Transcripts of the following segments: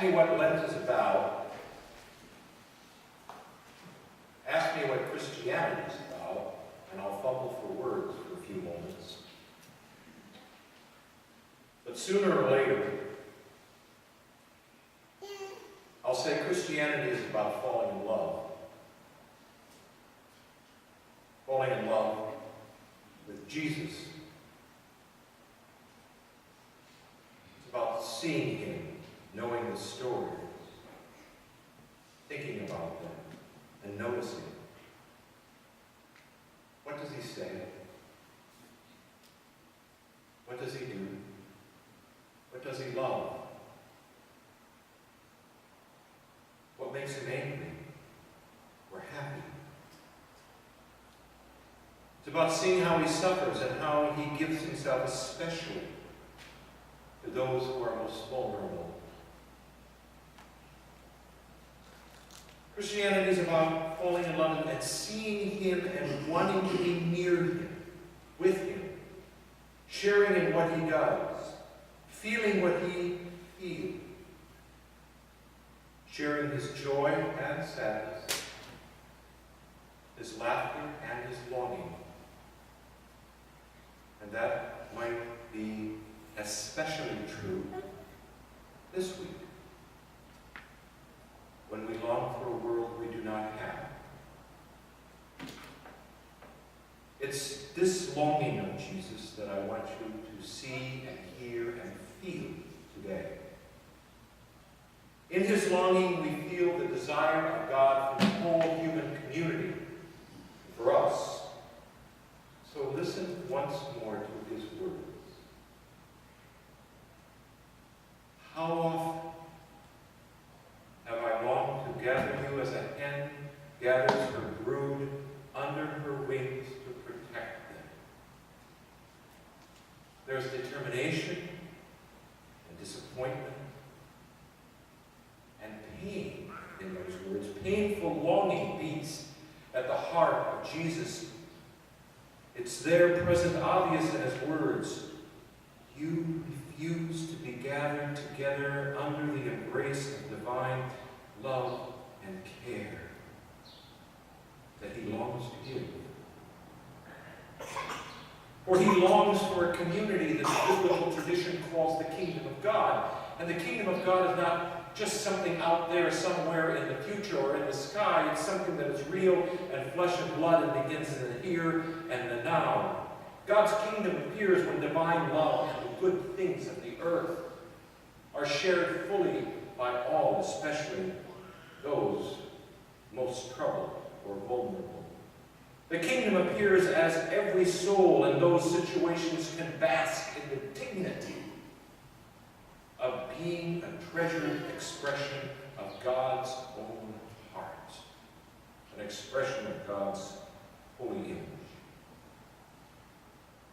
me what Lent is about. Ask me what Christianity is about, and I'll fumble for words for a few moments. But sooner or later, I'll say Christianity is about falling in love. Falling in love with Jesus. It's about seeing him, knowing the stories, thinking about them, and noticing. What does he say? What does he do? What does he love? What makes him angry or happy? It's about seeing how he suffers and how he gives himself especially to those who are most vulnerable. Christianity is about falling in love and seeing him and wanting to be near him, with him, sharing in what he does, feeling what he feels, sharing his joy and sadness, his laughter and his longing. And that might be especially true this week, when we long for a world we do not have. It's this longing of Jesus that I want you to see and hear and feel today. In his longing, we feel the desire of God for the whole human community, for us. So listen once more to his words. How often have I longed to gather you as a hen gathers her brood under her wings to protect them. There's determination and disappointment and pain in those words. Painful longing beats at the heart of Jesus. It's there, present, obvious in his words. You refuse to be gathered together under the embrace of divine love and care that he longs to give. For he longs for a community that the biblical tradition calls the kingdom of God. And the kingdom of God is not just something out there somewhere in the future or in the sky. It's something that is real and flesh and blood and begins in the here and the now. God's kingdom appears when divine love and the good things of the earth are shared fully by all, especially those most troubled or vulnerable. The kingdom appears as every soul in those situations can bask in the dignity of being a treasured expression of God's own heart, an expression of God's holy image.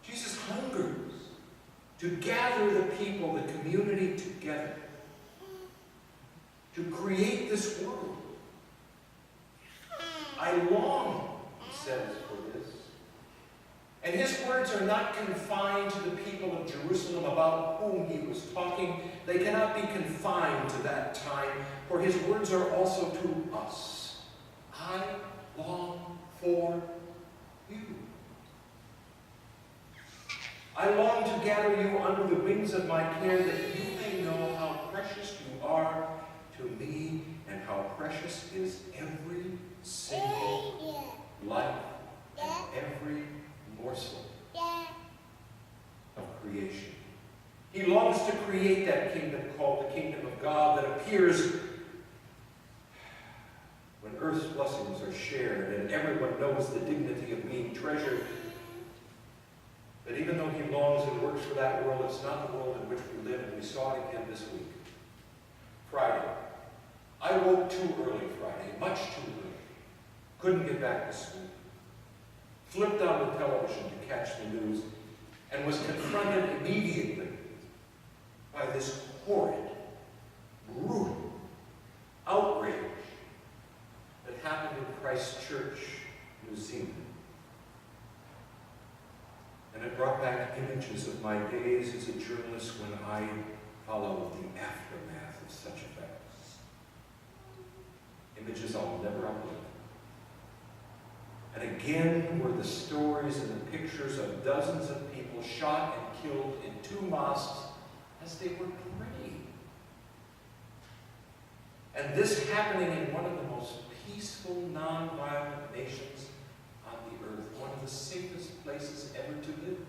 Jesus hungers to gather the people, the community together, to create this world. I long, he says, for this. And his words are not confined to the people of Jerusalem about whom he was talking. They cannot be confined to that time, for his words are also to us. I long for you. I long to gather you under the wings of my care, that you may know how precious you are to me, and how precious is every single life and every morsel of creation. He longs to create that kingdom called the kingdom of God that appears when earth's blessings are shared and everyone knows the dignity of being treasured. But even though he longs and works for that world, it's not the world in which we live, and we saw it again this week. Friday. I woke too early Friday, much too early. Couldn't get back to sleep. Flipped on the television to catch the news and was confronted immediately by this horrid, brutal outrage that happened in Christchurch, New Zealand. And it brought back images of my days as a journalist when I follow the aftermath of such events. Images I'll never outlive. And again were the stories and the pictures of dozens of people shot and killed in 2 mosques as they were praying. And this happening in one of the most peaceful, non-violent nations on the earth, one of the safest places ever to live.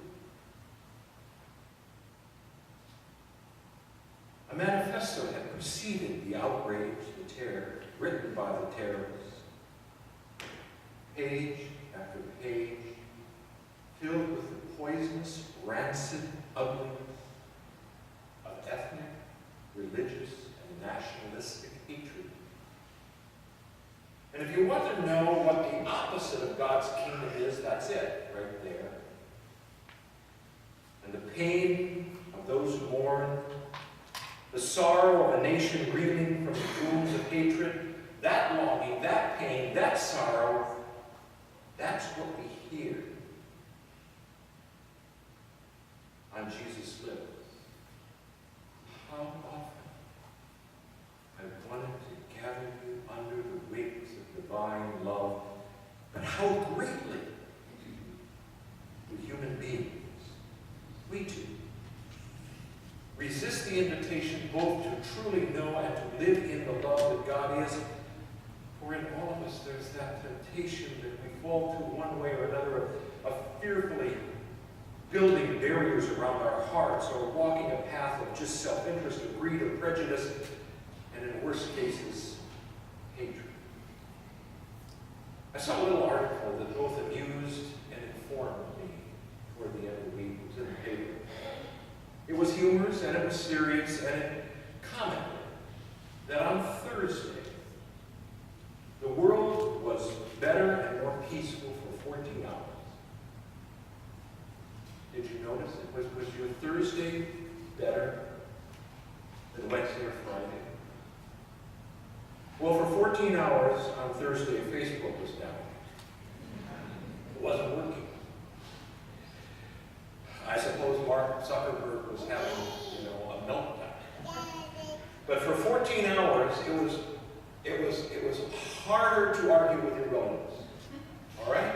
A manifesto had preceded the outrage, the terror, written by the terrorists. Page after page, filled with the poisonous, rancid ugliness of ethnic, religious, and nationalistic hatred. And if you want to know what the opposite of God's kingdom is, that's it, right there. And the pain of those who mourn, the sorrow of a nation reeling from the wounds of hatred, that longing, that pain, that sorrow, that's what we hear on Jesus' lips. How often I wanted to gather you under the wings of divine love, but how greatly do human beings, we too, resist the invitation both to truly know and to live in the love that God is. For in all of us there's that temptation that we fall to one way or another of fearfully building barriers around our hearts or walking a path of just self-interest or greed or prejudice, and in worst cases, hatred. I saw a little article that both amused and informed me toward the end of the week. It was in the paper. It was humorous and it was serious, and it commented that on Thursday, the world was better and more peaceful for 14 hours. Did you notice it? Was your Thursday better than Wednesday or Friday? Well, for 14 hours on Thursday, Facebook was down. It wasn't working. I suppose Mark Zuckerberg was having, a meltdown. But for 14 hours, it was harder to argue with your relatives. All right?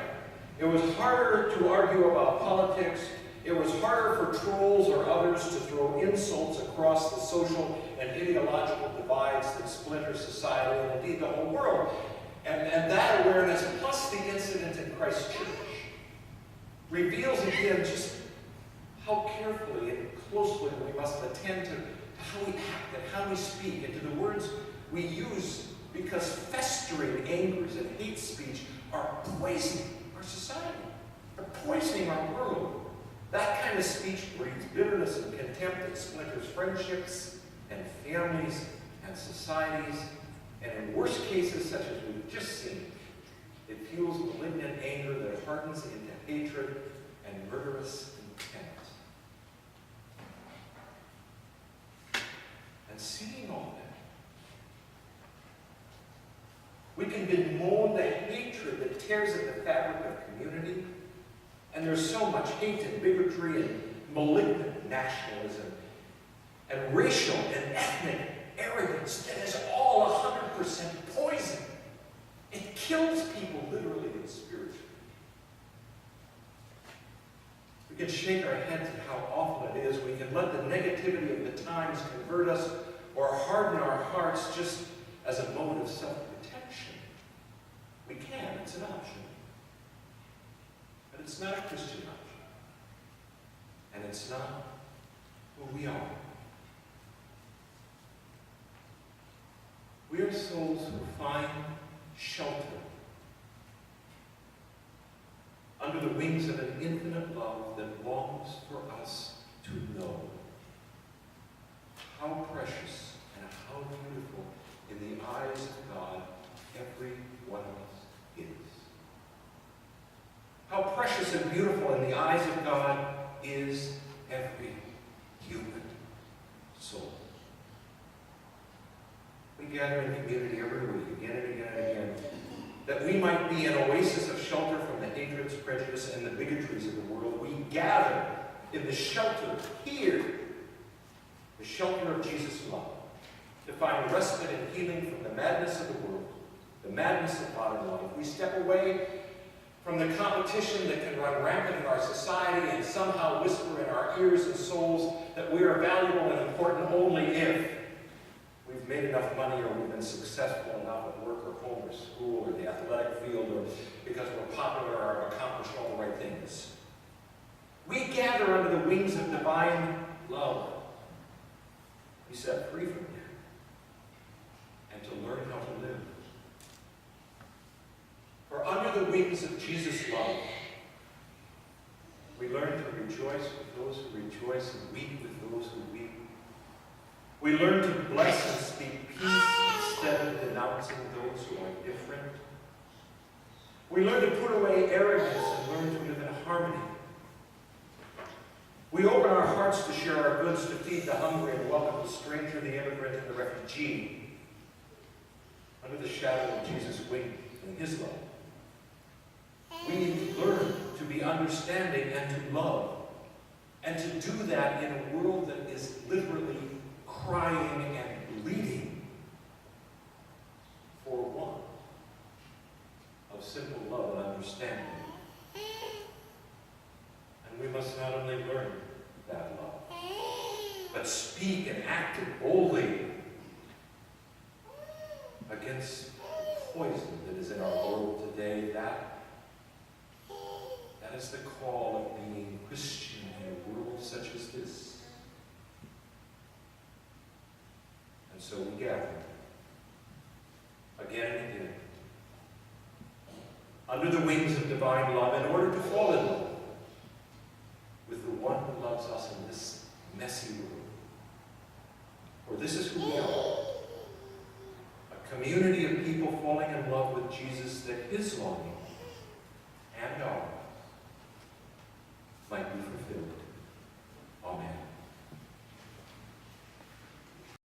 It was harder to argue about politics. It was harder for trolls or others to throw insults across the social and ideological divides that splinter society and indeed the whole world. And that awareness, plus the incident in Christchurch, reveals again just how carefully and closely we must attend to how we act and how we speak and to the words we use, because festering angers and hate speech are poisoning our society, are poisoning our world. That kind of speech breeds bitterness and contempt that splinters friendships and families and societies, and in worst cases, such as we've just seen, it fuels malignant anger that hardens into hatred and murderous intent. And seeing all that, we can bemoan the hatred that tears at the fabric of community, and there's so much hate and bigotry and malignant nationalism and racial and ethnic arrogance that is all 100% poison. It kills people literally and spiritually. We can shake our heads at how awful it is. We can let the negativity of the times convert us or harden our hearts just as a mode of self-protection. We can. It's an option. But it's not a Christian option. And it's not who we are. We are souls who find shelter under the wings of an infinite love that longs for us to know how precious and how beautiful in the eyes of God every one of us is. How precious and beautiful in the eyes of God is every human soul. We gather in community every week, again and again and again, that we might be an oasis of shelter from the hatreds, prejudice, and the bigotries of the world. We gather in the shelter here the shelter of Jesus' love, to find respite and healing from the madness of the world, the madness of modern life. We step away from the competition that can run rampant in our society and somehow whisper in our ears and souls that we are valuable and important only if we've made enough money or we've been successful enough at work or home or school or the athletic field or because we're popular or have accomplished all the right things. We gather under the wings of divine love. Be set free from that and to learn how to live. For under the wings of Jesus' love, we learn to rejoice with those who rejoice and weep with those who weep. We learn to bless and speak peace instead of denouncing those who are different. We learn to put away arrogance and learn to live in harmony. We open our hearts to share our goods, to feed the hungry and welcome the stranger, the immigrant, and the refugee under the shadow of Jesus' wing and his love. We need to learn to be understanding and to love, and to do that in a world that is literally crying and bleeding for one of simple love and understanding. And we must not only learn that love, but speak and act it boldly against the poison that is in our world today. That is the call of being Christian in a world such as this. And so we gather again and again under the wings of divine love in order to fall in love with the one who loves us in this messy world. For this is who we are. A community of people falling in love with Jesus, that his longing and ours